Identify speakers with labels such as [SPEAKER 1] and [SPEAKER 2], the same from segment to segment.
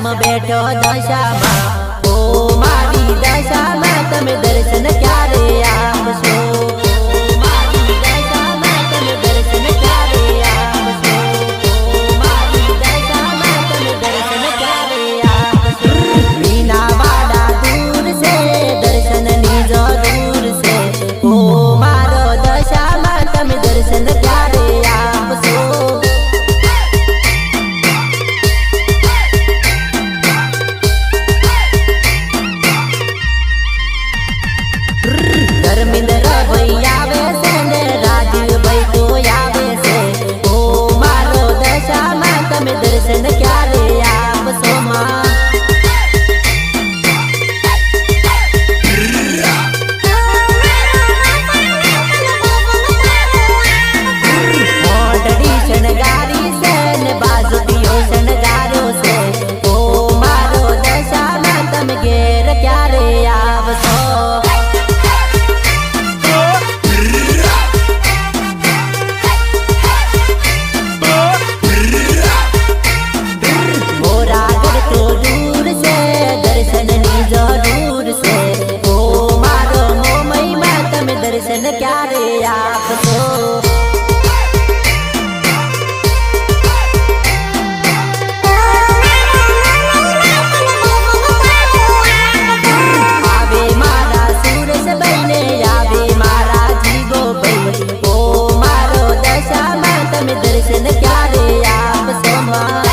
[SPEAKER 1] દશામાં બેઠો દશામાં ઓ મારી દશામાં તમે દર્શન ક્યારે આવશો મારી દશામાં તમે દર્શન ક્યારે આવશો મારી દશામાં તમે દર્શન ક્યારે આવશો મીના વાડા દૂર છે દર્શનની જરૂર છે ઓ મારો દશામાં તમે દર્શન ક્યારે આવશો ધર્મેન્દ્ર ભાઈ આવે છે ને રાજીવભાઈ તો આવે છે ઓ મારો દશામાં તમે દર્શન ક્યારે આવશો માં મોઢડી શણગારી છે ને બાજુટીઓ શણગાર્યો છે ઓ મારો દશામાં તમે ઘેર ક્યારે આવશો દર્શન ક્યારે આપશો આવે મારા સુરેશભાઈ ને આવે મારા જીગોભાઈ ઓ મારો દશામાં તમે દર્શન ક્યારે આપશો માં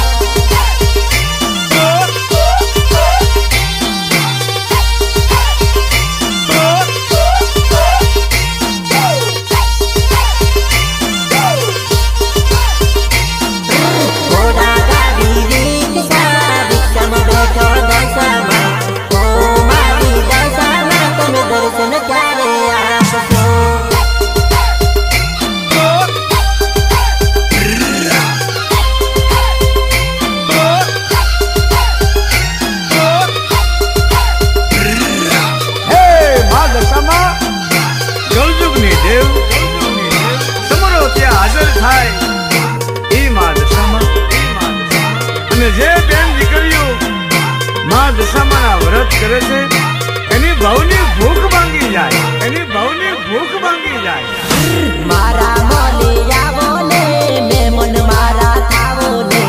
[SPEAKER 2] વ્રત કરે છે એની ભાવની ભૂખ ભાંગી જાય એની ભાવની ભૂખ ભાંગી જાય
[SPEAKER 1] મારા મોલે આવો ને મેમન મારા થાવો ને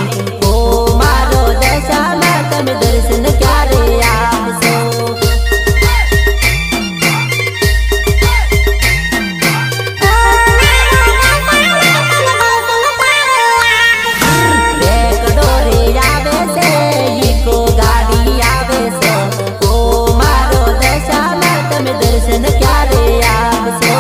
[SPEAKER 1] ઓ મારો દશામાં તમે દર્શન ક્યારે આવશો દર્શન ક્યારે આવશો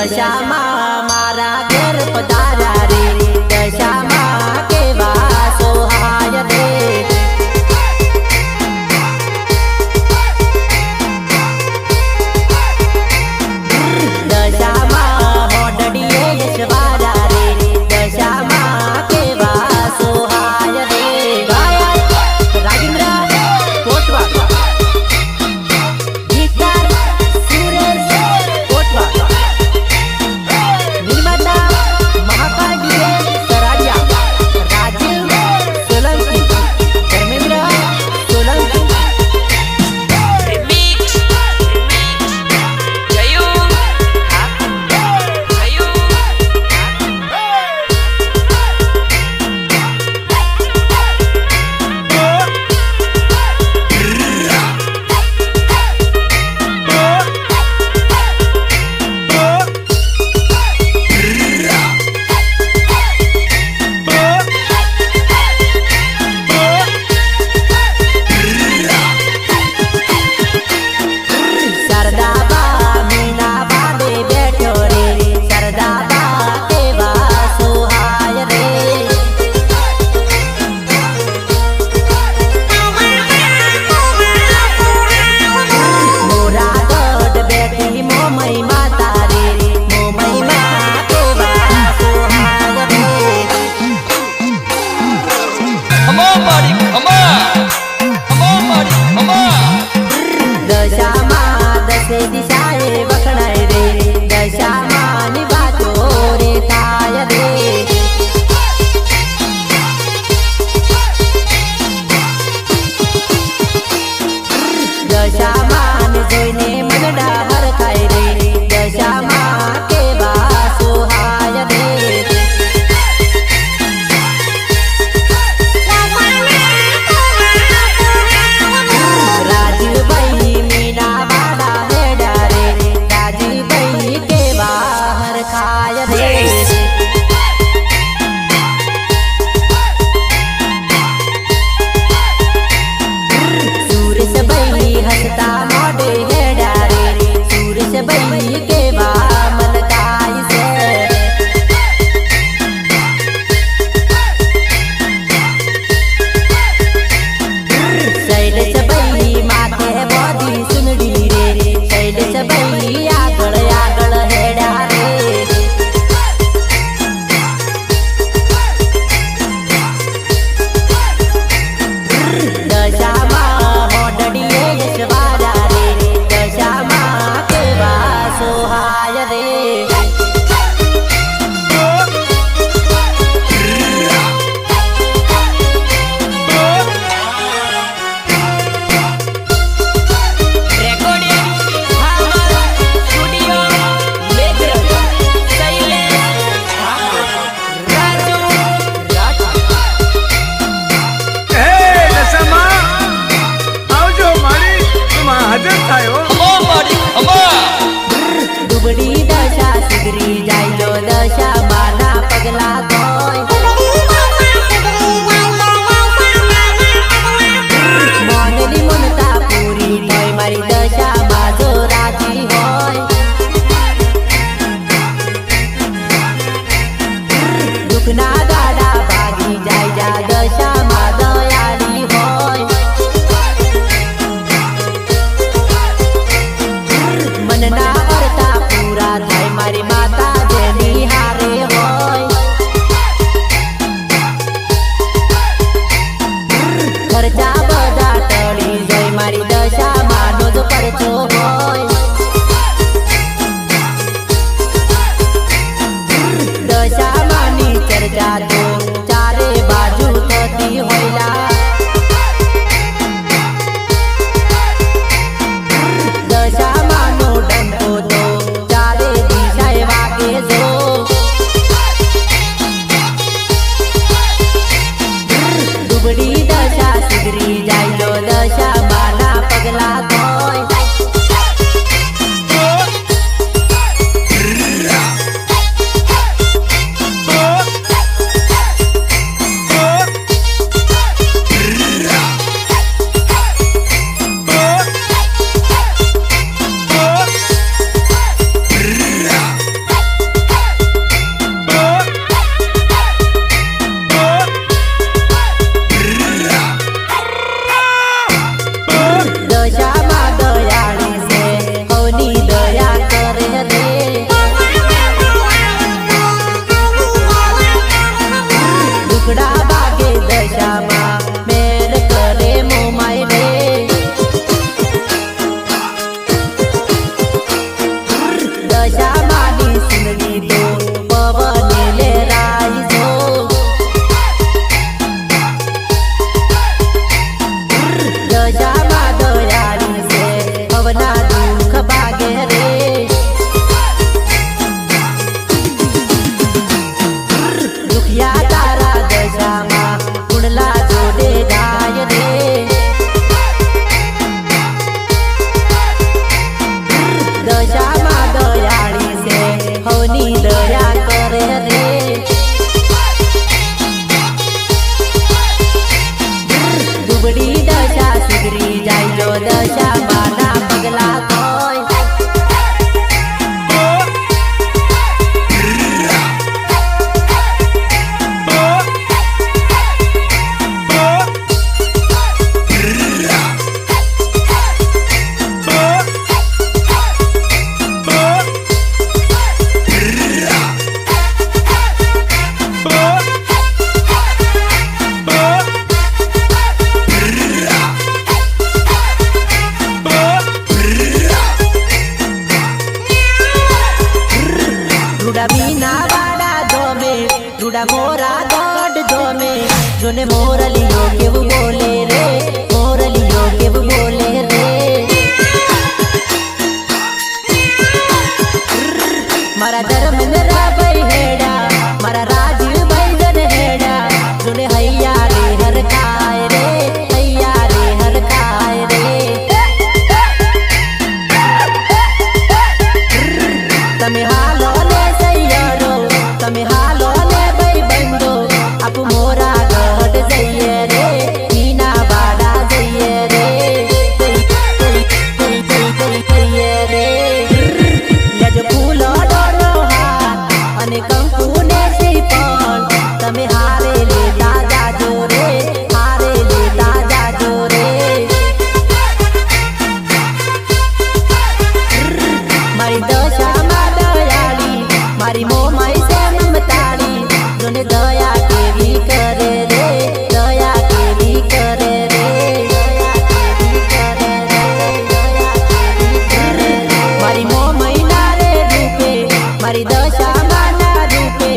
[SPEAKER 1] દશામાં મારા ઘેર પધાર્યા રે દશામાં કેવા સોહાય રે દશામાં હોડડીએ યશવારા રે દશામાં કેવા સોહાય રે રાજેન્દ્ર કોટવા ગીતકાર સુરેશ કોટવા નિર્માતા Mahakal DJ Saradiya Rajiv Solanki Dharmendra Solanki
[SPEAKER 3] Remix Jayu
[SPEAKER 1] સરદાબા મીના બાદે બેઠો રે સરદાબા કેવા સોહાય રે મોરાગઢ બેઠી મોમઈ માતા રે મોમઈ માં કેવા સોહાય રે
[SPEAKER 3] Come on buddy come on
[SPEAKER 1] દશામાં દસે દિશાએ વખણાય રે દશામાં ની વાતો રે થાય રે દશામાં જોઈને મનડા હરખાય રે દશામાં કેવા સોહાય રે રાજુભાઈ મીના બાડા હેડા રે રાજ રૂડા મોરા ગોડ જોમે જોને મોરલીઓ કેવું બોલે રે મોરલીઓ કેવું બોલે રે મારા ધર્મેન્દ્ર ભાઈ હેડા મારા રાજીવ ભાઈ જન હેડા જોને હૈયા રે હર ખાય રે હૈયા રે હર ખાય રે તમે હાલો ને સૈયરો તમે હાલો ને ભાઈ બંધો આપ મોરા ગઢ જઈએ રે મીના વાડા જઈએ રે જઈએ રે લેજો ફૂલો ડોરો હાથ અને કંકુ ને શ્રીફળ તમે હારે લેતા જાજો રે હારે લેતા જાજો રે મારી દશામાં દયાળી મારી મોમાઈ છે મમતાળી જોને દયા કેવી કરે રે દયા કેવી કરે રે મારી મોમાઈ ના રે રૂપે મારી દશામાં ના રૂપે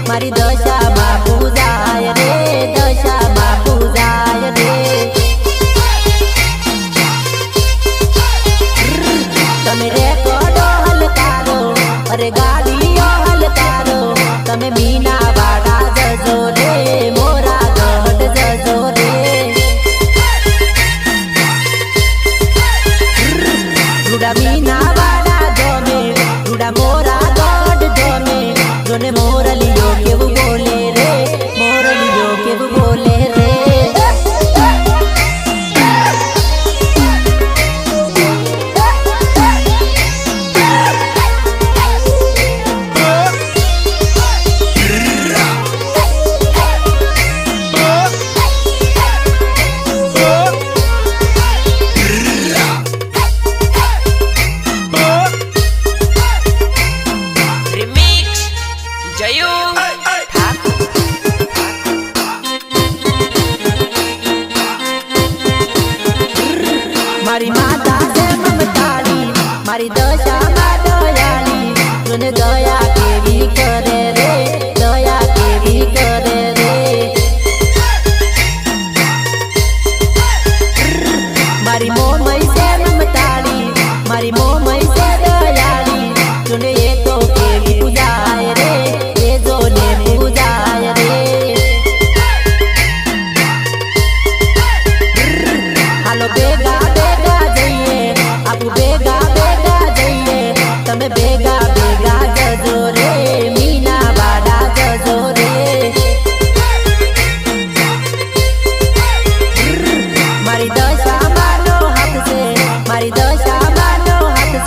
[SPEAKER 1] મારી દશામાં પૂજાય રે દશામાં પૂજાય રે તમે રેકોર્ડો હલકારો અરે ગાડીઓ હલકારો તમે મીના વાડા જજો રે મોરા ગઢ જજો રે રૂડા મીના વાડા જોમે રૂડા મોરા ગઢ જોમે જોને મોરલીઓ કેવું બોલે રે મોરલીઓ કેવું બોલે રે
[SPEAKER 3] Remix Jayu
[SPEAKER 1] મારી માતા છે મમતાળી મારી દશામાં દયાળી જોને દયા કેવી કરે રે દયા કેવી કરે રે મારી મોમઈ છે મમતાળી મારી મોમઈ છે દયાળી જોને એ તો કેવી પૂજાય રે એ જોને પૂજાય રે હાલો ભેગા ભેગા જઈએ આપું ભેગા ભેગા જઈએ તમે ભેગા ભેગા જજો રે મીના વાડા જજો રે મારી દશામાં નો હાથ છે મારી દશામાં નો હાથ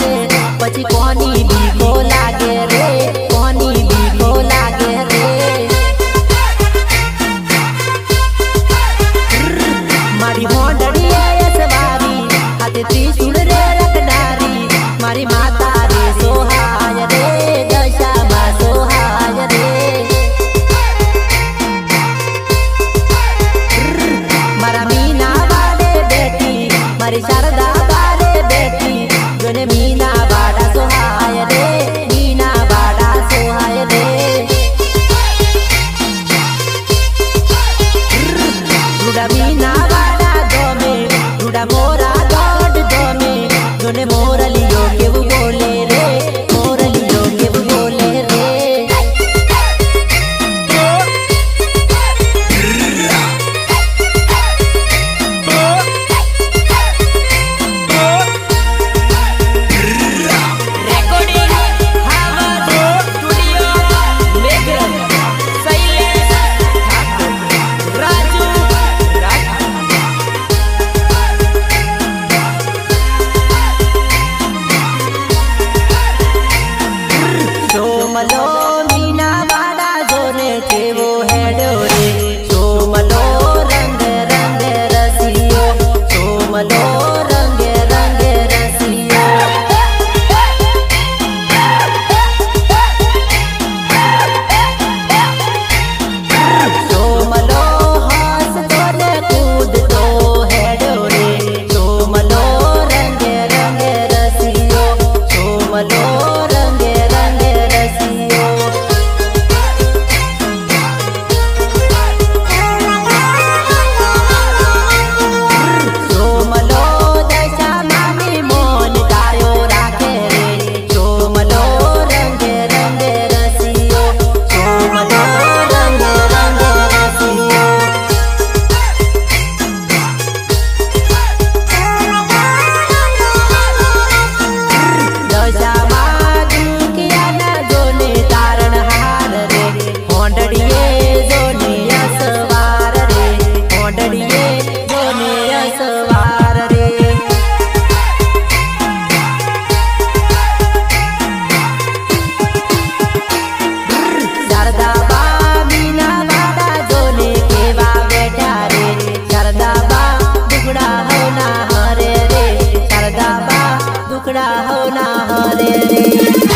[SPEAKER 1] ના હરે રે